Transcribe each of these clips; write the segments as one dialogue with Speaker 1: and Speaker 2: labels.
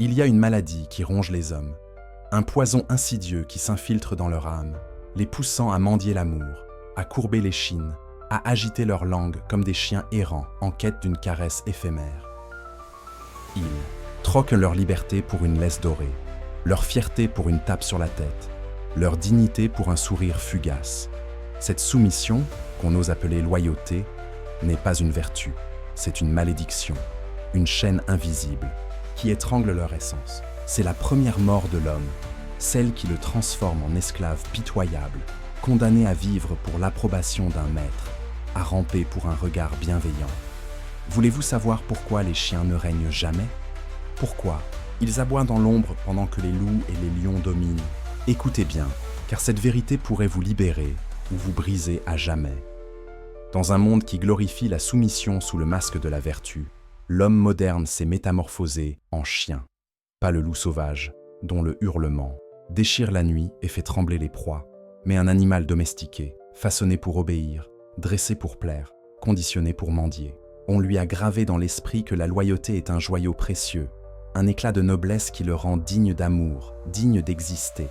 Speaker 1: Il y a une maladie qui ronge les hommes, un poison insidieux qui s'infiltre dans leur âme, les poussant à mendier l'amour, à courber l'échine, à agiter leur langue comme des chiens errants en quête d'une caresse éphémère. Ils troquent leur liberté pour une laisse dorée, leur fierté pour une tape sur la tête, leur dignité pour un sourire fugace. Cette soumission, qu'on ose appeler loyauté, n'est pas une vertu, c'est une malédiction, une chaîne invisible qui étrangle leur essence. C'est la première mort de l'homme, celle qui le transforme en esclave pitoyable, condamné à vivre pour l'approbation d'un maître, à ramper pour un regard bienveillant. Voulez-vous savoir pourquoi les chiens ne règnent jamais? Pourquoi ils aboient dans l'ombre pendant que les loups et les lions dominent? Écoutez bien, car cette vérité pourrait vous libérer ou vous briser à jamais. Dans un monde qui glorifie la soumission sous le masque de la vertu, l'homme moderne s'est métamorphosé en chien. Pas le loup sauvage, dont le hurlement déchire la nuit et fait trembler les proies, mais un animal domestiqué, façonné pour obéir, dressé pour plaire, conditionné pour mendier. On lui a gravé dans l'esprit que la loyauté est un joyau précieux, un éclat de noblesse qui le rend digne d'amour, digne d'exister.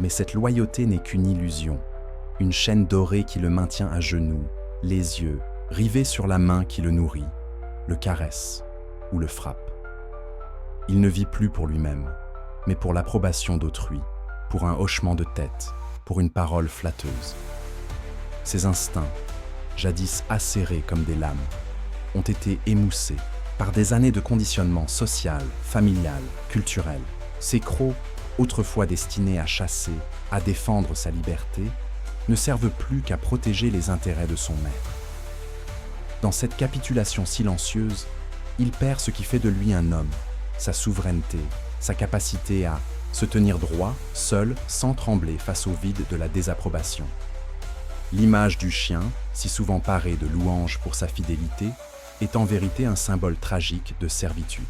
Speaker 1: Mais cette loyauté n'est qu'une illusion, une chaîne dorée qui le maintient à genoux, les yeux rivés sur la main qui le nourrit, le caresse ou le frappe. Il ne vit plus pour lui-même, mais pour l'approbation d'autrui, pour un hochement de tête, pour une parole flatteuse. Ses instincts, jadis acérés comme des lames, ont été émoussés par des années de conditionnement social, familial, culturel. Ces crocs, autrefois destinés à chasser, à défendre sa liberté, ne servent plus qu'à protéger les intérêts de son maître. Dans cette capitulation silencieuse, il perd ce qui fait de lui un homme, sa souveraineté, sa capacité à se tenir droit, seul, sans trembler face au vide de la désapprobation. L'image du chien, si souvent parée de louanges pour sa fidélité, est en vérité un symbole tragique de servitude.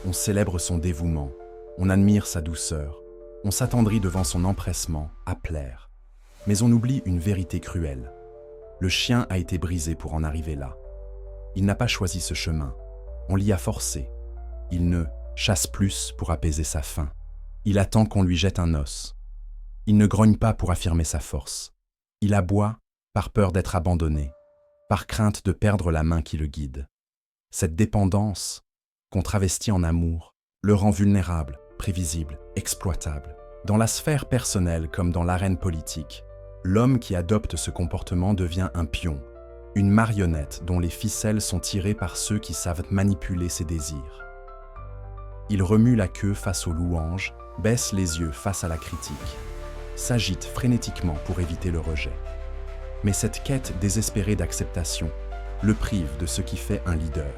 Speaker 1: On célèbre son dévouement, on admire sa douceur, on s'attendrit devant son empressement à plaire. Mais on oublie une vérité cruelle. Le chien a été brisé pour en arriver là. Il n'a pas choisi ce chemin, on l'y a forcé. Il ne chasse plus pour apaiser sa faim. Il attend qu'on lui jette un os. Il ne grogne pas pour affirmer sa force. Il aboie par peur d'être abandonné, par crainte de perdre la main qui le guide. Cette dépendance, qu'on travestit en amour, le rend vulnérable, prévisible, exploitable. Dans la sphère personnelle comme dans l'arène politique, l'homme qui adopte ce comportement devient un pion, une marionnette dont les ficelles sont tirées par ceux qui savent manipuler ses désirs. Il remue la queue face aux louanges, baisse les yeux face à la critique, s'agite frénétiquement pour éviter le rejet. Mais cette quête désespérée d'acceptation le prive de ce qui fait un leader,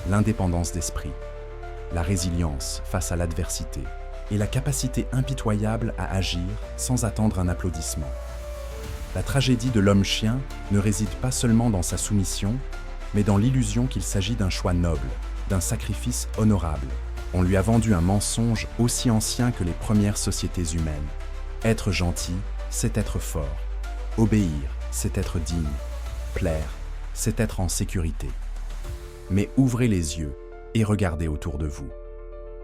Speaker 1: l'indépendance d'esprit, la résilience face à l'adversité et la capacité impitoyable à agir sans attendre un applaudissement. La tragédie de l'homme-chien ne réside pas seulement dans sa soumission, mais dans l'illusion qu'il s'agit d'un choix noble, d'un sacrifice honorable. On lui a vendu un mensonge aussi ancien que les premières sociétés humaines. Être gentil, c'est être fort. Obéir, c'est être digne. Plaire, c'est être en sécurité. Mais ouvrez les yeux et regardez autour de vous.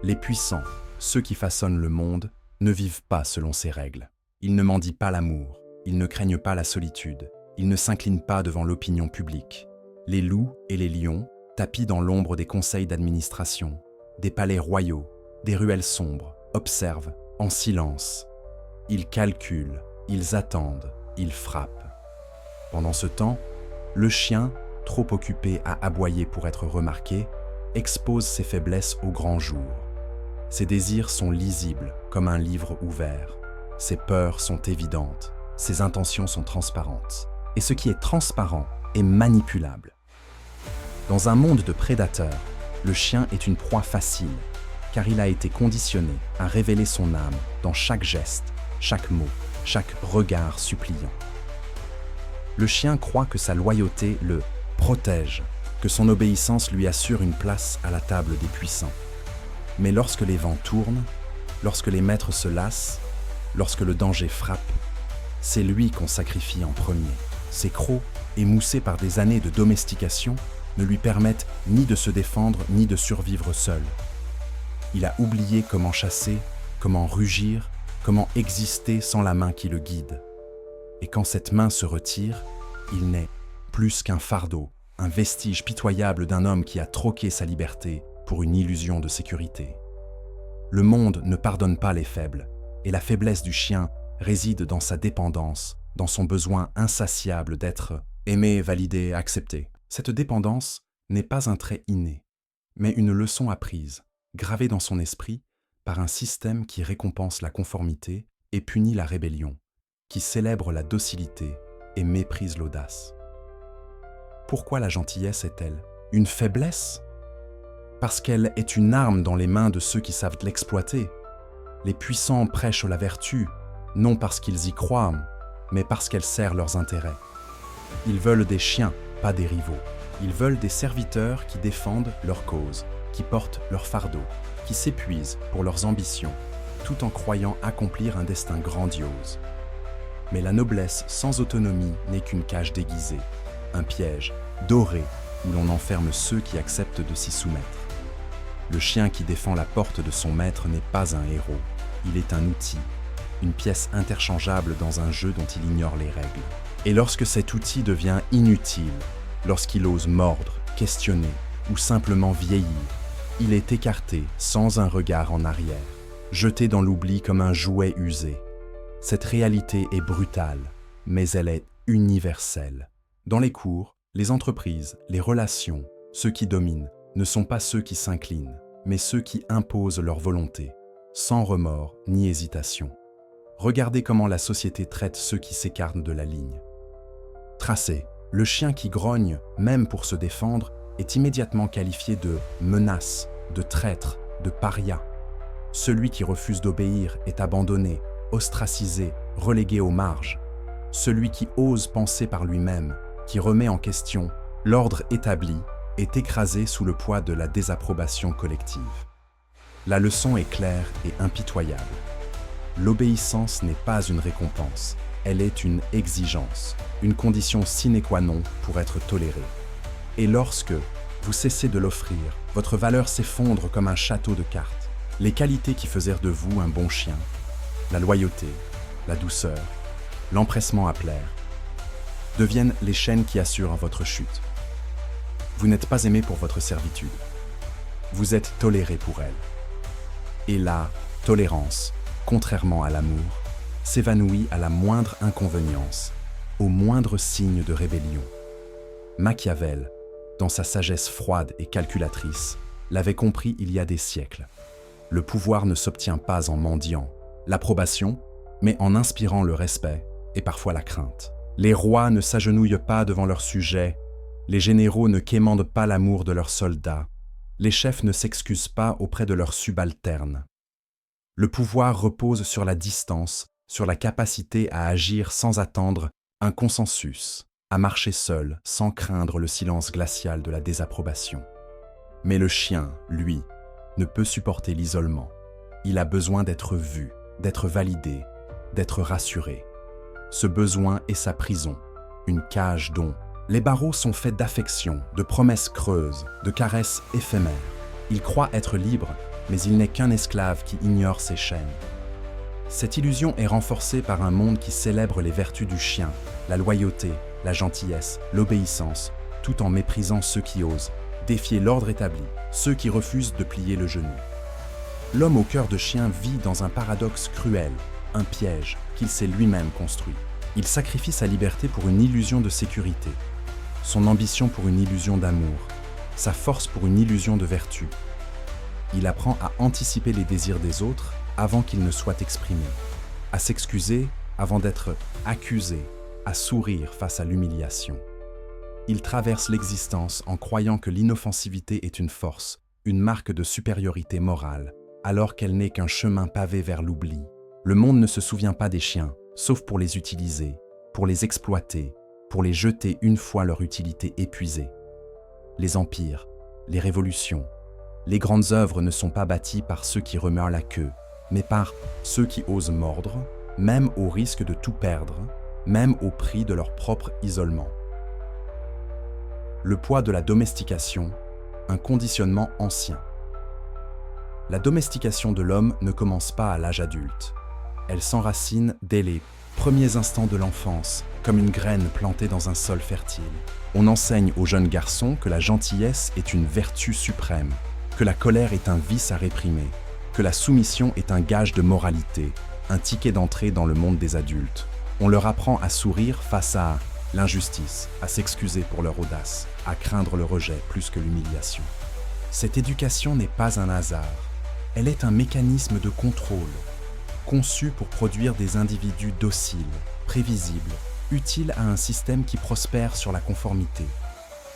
Speaker 1: Les puissants, ceux qui façonnent le monde, ne vivent pas selon ces règles. Ils ne mendient pas l'amour, ils ne craignent pas la solitude, ils ne s'inclinent pas devant l'opinion publique. Les loups et les lions tapis dans l'ombre des conseils d'administration, des palais royaux, des ruelles sombres, observent en silence. Ils calculent, ils attendent, ils frappent. Pendant ce temps, le chien, trop occupé à aboyer pour être remarqué, expose ses faiblesses au grand jour. Ses désirs sont lisibles comme un livre ouvert. Ses peurs sont évidentes, ses intentions sont transparentes. Et ce qui est transparent est manipulable. Dans un monde de prédateurs, le chien est une proie facile, car il a été conditionné à révéler son âme dans chaque geste, chaque mot, chaque regard suppliant. Le chien croit que sa loyauté le protège, que son obéissance lui assure une place à la table des puissants. Mais lorsque les vents tournent, lorsque les maîtres se lassent, lorsque le danger frappe, c'est lui qu'on sacrifie en premier. Ses crocs, émoussés par des années de domestication, ne lui permettent ni de se défendre ni de survivre seul. Il a oublié comment chasser, comment rugir, comment exister sans la main qui le guide. Et quand cette main se retire, il n'est plus qu'un fardeau, un vestige pitoyable d'un homme qui a troqué sa liberté pour une illusion de sécurité. Le monde ne pardonne pas les faibles, et la faiblesse du chien réside dans sa dépendance, dans son besoin insatiable d'être aimé, validé, accepté. Cette dépendance n'est pas un trait inné, mais une leçon apprise, gravée dans son esprit par un système qui récompense la conformité et punit la rébellion, qui célèbre la docilité et méprise l'audace. Pourquoi la gentillesse est-elle une faiblesse ? Parce qu'elle est une arme dans les mains de ceux qui savent l'exploiter. Les puissants prêchent la vertu, non parce qu'ils y croient, mais parce qu'elle sert leurs intérêts. Ils veulent des chiens, pas des rivaux. Ils veulent des serviteurs qui défendent leur cause, qui portent leur fardeau, qui s'épuisent pour leurs ambitions, tout en croyant accomplir un destin grandiose. Mais la noblesse sans autonomie n'est qu'une cage déguisée, un piège doré où l'on enferme ceux qui acceptent de s'y soumettre. Le chien qui défend la porte de son maître n'est pas un héros, il est un outil, une pièce interchangeable dans un jeu dont il ignore les règles. Et lorsque cet outil devient inutile, lorsqu'il ose mordre, questionner ou simplement vieillir, il est écarté sans un regard en arrière, jeté dans l'oubli comme un jouet usé. Cette réalité est brutale, mais elle est universelle. Dans les cours, les entreprises, les relations, ceux qui dominent ne sont pas ceux qui s'inclinent, mais ceux qui imposent leur volonté, sans remords ni hésitation. Regardez comment la société traite ceux qui s'écartent de la ligne. Tracé, le chien qui grogne, même pour se défendre, est immédiatement qualifié de menace, de traître, de paria. Celui qui refuse d'obéir est abandonné, ostracisé, relégué aux marges. Celui qui ose penser par lui-même, qui remet en question l'ordre établi, est écrasé sous le poids de la désapprobation collective. La leçon est claire et impitoyable. L'obéissance n'est pas une récompense, elle est une exigence, une condition sine qua non pour être tolérée. Et lorsque vous cessez de l'offrir, votre valeur s'effondre comme un château de cartes. Les qualités qui faisaient de vous un bon chien, la loyauté, la douceur, l'empressement à plaire, deviennent les chaînes qui assurent votre chute. Vous n'êtes pas aimé pour votre servitude. Vous êtes toléré pour elle. Et la tolérance, contrairement à l'amour, s'évanouit à la moindre inconvénience, au moindre signe de rébellion. Machiavel, dans sa sagesse froide et calculatrice, l'avait compris il y a des siècles. Le pouvoir ne s'obtient pas en mendiant l'approbation, mais en inspirant le respect et parfois la crainte. Les rois ne s'agenouillent pas devant leurs sujets, les généraux ne quémandent pas l'amour de leurs soldats, les chefs ne s'excusent pas auprès de leurs subalternes. Le pouvoir repose sur la distance, sur la capacité à agir sans attendre un consensus, à marcher seul sans craindre le silence glacial de la désapprobation. Mais le chien, lui, ne peut supporter l'isolement. Il a besoin d'être vu, d'être validé, d'être rassuré. Ce besoin est sa prison, une cage dont les barreaux sont faits d'affection, de promesses creuses, de caresses éphémères. Il croit être libre, mais il n'est qu'un esclave qui ignore ses chaînes. Cette illusion est renforcée par un monde qui célèbre les vertus du chien, la loyauté, la gentillesse, l'obéissance, tout en méprisant ceux qui osent défier l'ordre établi, ceux qui refusent de plier le genou. L'homme au cœur de chien vit dans un paradoxe cruel, un piège qu'il s'est lui-même construit. Il sacrifie sa liberté pour une illusion de sécurité, son ambition pour une illusion d'amour, sa force pour une illusion de vertu. Il apprend à anticiper les désirs des autres avant qu'ils ne soient exprimés, à s'excuser avant d'être accusé, à sourire face à l'humiliation. Il traverse l'existence en croyant que l'inoffensivité est une force, une marque de supériorité morale, alors qu'elle n'est qu'un chemin pavé vers l'oubli. Le monde ne se souvient pas des chiens, sauf pour les utiliser, pour les exploiter, pour les jeter une fois leur utilité épuisée. Les empires, les révolutions, les grandes œuvres ne sont pas bâties par ceux qui remuent la queue, mais par ceux qui osent mordre, même au risque de tout perdre, même au prix de leur propre isolement. Le poids de la domestication, un conditionnement ancien. La domestication de l'homme ne commence pas à l'âge adulte. Elle s'enracine dès les premiers instants de l'enfance, comme une graine plantée dans un sol fertile. On enseigne aux jeunes garçons que la gentillesse est une vertu suprême, que la colère est un vice à réprimer, que la soumission est un gage de moralité, un ticket d'entrée dans le monde des adultes. On leur apprend à sourire face à l'injustice, à s'excuser pour leur audace, à craindre le rejet plus que l'humiliation. Cette éducation n'est pas un hasard, elle est un mécanisme de contrôle, conçu pour produire des individus dociles, prévisibles, utiles à un système qui prospère sur la conformité.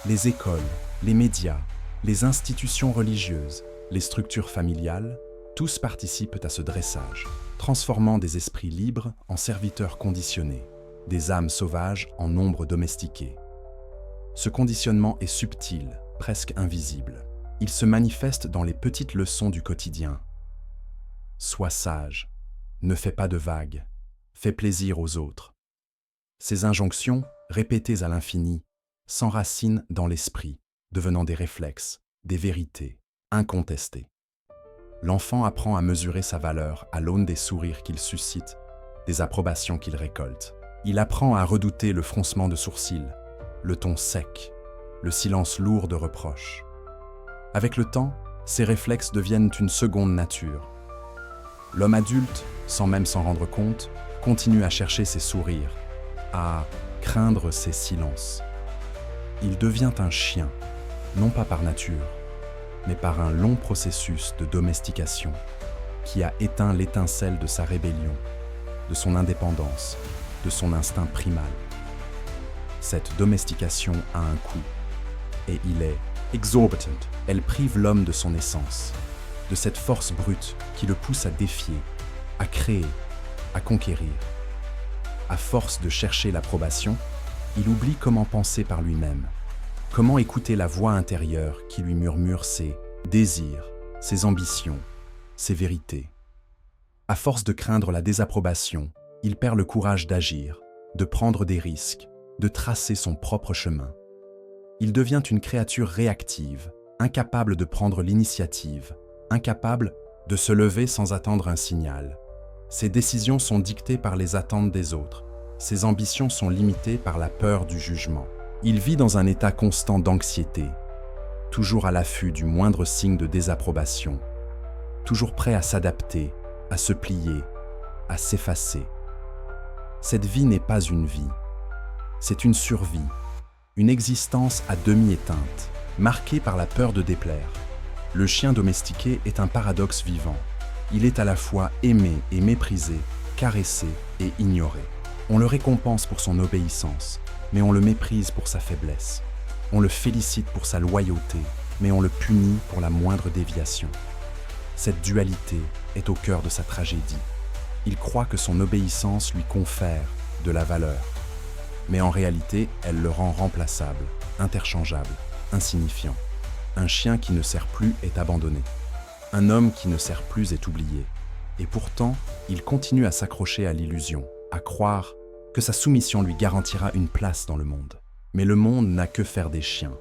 Speaker 1: Les écoles, les médias, les institutions religieuses, les structures familiales, tous participent à ce dressage, transformant des esprits libres en serviteurs conditionnés, des âmes sauvages en nombres domestiqués. Ce conditionnement est subtil, presque invisible. Il se manifeste dans les petites leçons du quotidien. Sois sage, ne fais pas de vagues, fais plaisir aux autres. Ces injonctions, répétées à l'infini, s'enracinent dans l'esprit, devenant des réflexes, des vérités, incontestées. L'enfant apprend à mesurer sa valeur à l'aune des sourires qu'il suscite, des approbations qu'il récolte. Il apprend à redouter le froncement de sourcils, le ton sec, le silence lourd de reproches. Avec le temps, ces réflexes deviennent une seconde nature. L'homme adulte, sans même s'en rendre compte, continue à chercher ses sourires, à craindre ses silences. Il devient un chien, non pas par nature, mais par un long processus de domestication qui a éteint l'étincelle de sa rébellion, de son indépendance, de son instinct primal. Cette domestication a un coût, et il est exorbitant. Elle prive l'homme de son essence, de cette force brute qui le pousse à défier, à créer, à conquérir. À force de chercher l'approbation, il oublie comment penser par lui-même, comment écouter la voix intérieure qui lui murmure ses désirs, ses ambitions, ses vérités. À force de craindre la désapprobation, il perd le courage d'agir, de prendre des risques, de tracer son propre chemin. Il devient une créature réactive, incapable de prendre l'initiative, incapable de se lever sans attendre un signal. Ses décisions sont dictées par les attentes des autres. Ses ambitions sont limitées par la peur du jugement. Il vit dans un état constant d'anxiété, toujours à l'affût du moindre signe de désapprobation, toujours prêt à s'adapter, à se plier, à s'effacer. Cette vie n'est pas une vie, c'est une survie, une existence à demi éteinte, marquée par la peur de déplaire. Le chien domestiqué est un paradoxe vivant. Il est à la fois aimé et méprisé, caressé et ignoré. On le récompense pour son obéissance, mais on le méprise pour sa faiblesse. On le félicite pour sa loyauté, mais on le punit pour la moindre déviation. Cette dualité est au cœur de sa tragédie. Il croit que son obéissance lui confère de la valeur, mais en réalité, elle le rend remplaçable, interchangeable, insignifiant. Un chien qui ne sert plus est abandonné. Un homme qui ne sert plus est oublié. Et pourtant, il continue à s'accrocher à l'illusion, à croire que sa soumission lui garantira une place dans le monde. Mais le monde n'a que faire des chiens,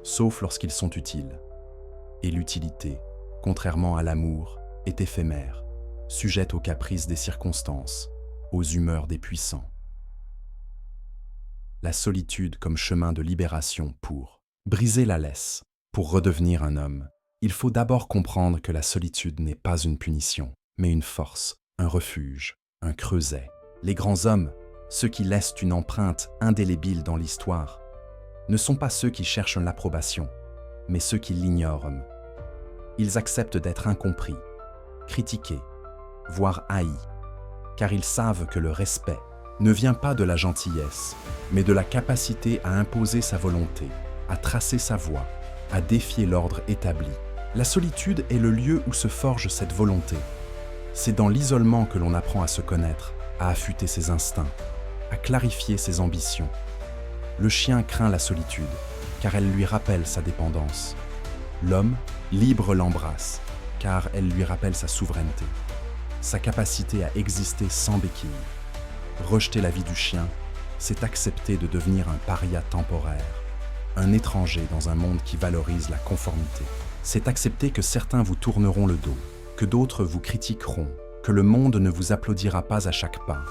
Speaker 1: sauf lorsqu'ils sont utiles. Et l'utilité, contrairement à l'amour, est éphémère, sujette aux caprices des circonstances, aux humeurs des puissants. La solitude comme chemin de libération pour briser la laisse, pour redevenir un homme. Il faut d'abord comprendre que la solitude n'est pas une punition, mais une force, un refuge, un creuset. Les grands hommes, ceux qui laissent une empreinte indélébile dans l'histoire, ne sont pas ceux qui cherchent l'approbation, mais ceux qui l'ignorent. Ils acceptent d'être incompris, critiqués, voire haïs, car ils savent que le respect ne vient pas de la gentillesse, mais de la capacité à imposer sa volonté, à tracer sa voie, à défier l'ordre établi. La solitude est le lieu où se forge cette volonté. C'est dans l'isolement que l'on apprend à se connaître, à affûter ses instincts, à clarifier ses ambitions. Le chien craint la solitude, car elle lui rappelle sa dépendance. L'homme, libre, l'embrasse, car elle lui rappelle sa souveraineté, sa capacité à exister sans béquille. Rejeter la vie du chien, c'est accepter de devenir un paria temporaire, un étranger dans un monde qui valorise la conformité. C'est accepter que certains vous tourneront le dos, que d'autres vous critiqueront, que le monde ne vous applaudira pas à chaque pas.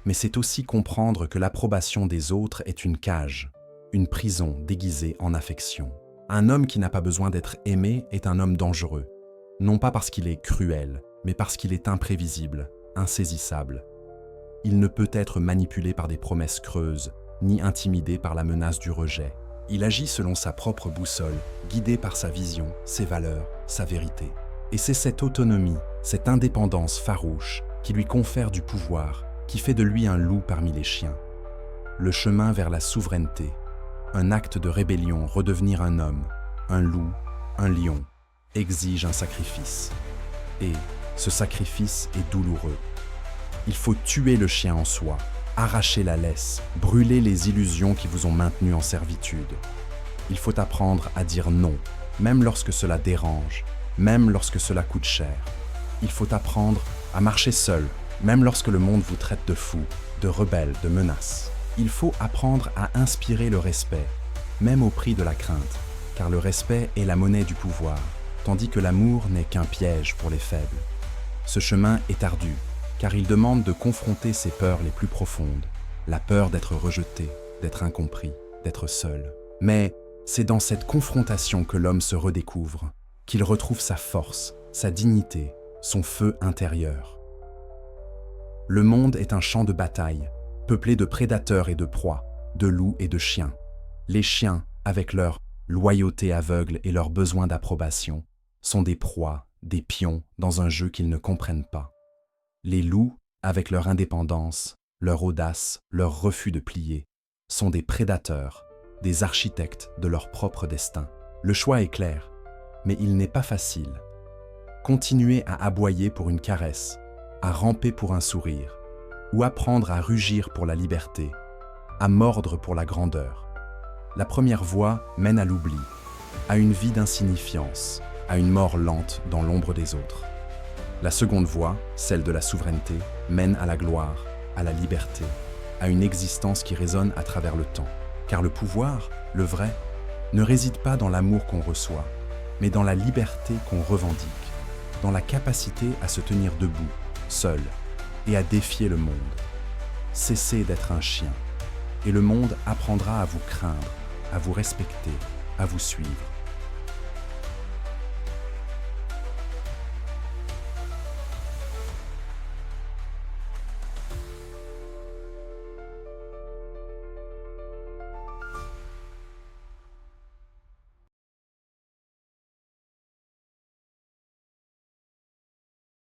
Speaker 1: Mais c'est aussi comprendre que l'approbation des autres est une cage, une prison déguisée en affection. Un homme qui n'a pas besoin d'être aimé est un homme dangereux, non pas parce qu'il est cruel, mais parce qu'il est imprévisible, insaisissable. Il ne peut être manipulé par des promesses creuses, ni intimidé par la menace du rejet. Il agit selon sa propre boussole, guidé par sa vision, ses valeurs, sa vérité. Et c'est cette autonomie, cette indépendance farouche, qui lui confère du pouvoir, qui fait de lui un loup parmi les chiens. Le chemin vers la souveraineté, un acte de rébellion, redevenir un homme, un loup, un lion, exige un sacrifice. Et ce sacrifice est douloureux. Il faut tuer le chien en soi, arracher la laisse, brûler les illusions qui vous ont maintenu en servitude. Il faut apprendre à dire non, même lorsque cela dérange, même lorsque cela coûte cher. Il faut apprendre à marcher seul, même lorsque le monde vous traite de fou, de rebelle, de menace. Il faut apprendre à inspirer le respect, même au prix de la crainte, car le respect est la monnaie du pouvoir, tandis que l'amour n'est qu'un piège pour les faibles. Ce chemin est ardu, car il demande de confronter ses peurs les plus profondes, la peur d'être rejeté, d'être incompris, d'être seul. Mais c'est dans cette confrontation que l'homme se redécouvre, qu'il retrouve sa force, sa dignité, son feu intérieur. Le monde est un champ de bataille, peuplé de prédateurs et de proies, de loups et de chiens. Les chiens, avec leur loyauté aveugle et leur besoin d'approbation, sont des proies, des pions dans un jeu qu'ils ne comprennent pas. Les loups, avec leur indépendance, leur audace, leur refus de plier, sont des prédateurs, des architectes de leur propre destin. Le choix est clair, mais il n'est pas facile. Continuer à aboyer pour une caresse, à ramper pour un sourire, ou apprendre à rugir pour la liberté, à mordre pour la grandeur. La première voie mène à l'oubli, à une vie d'insignifiance, à une mort lente dans l'ombre des autres. La seconde voie, celle de la souveraineté, mène à la gloire, à la liberté, à une existence qui résonne à travers le temps. Car le pouvoir, le vrai, ne réside pas dans l'amour qu'on reçoit, mais dans la liberté qu'on revendique, dans la capacité à se tenir debout, seul, et à défier le monde. Cessez d'être un chien, et le monde apprendra à vous craindre, à vous respecter, à vous suivre.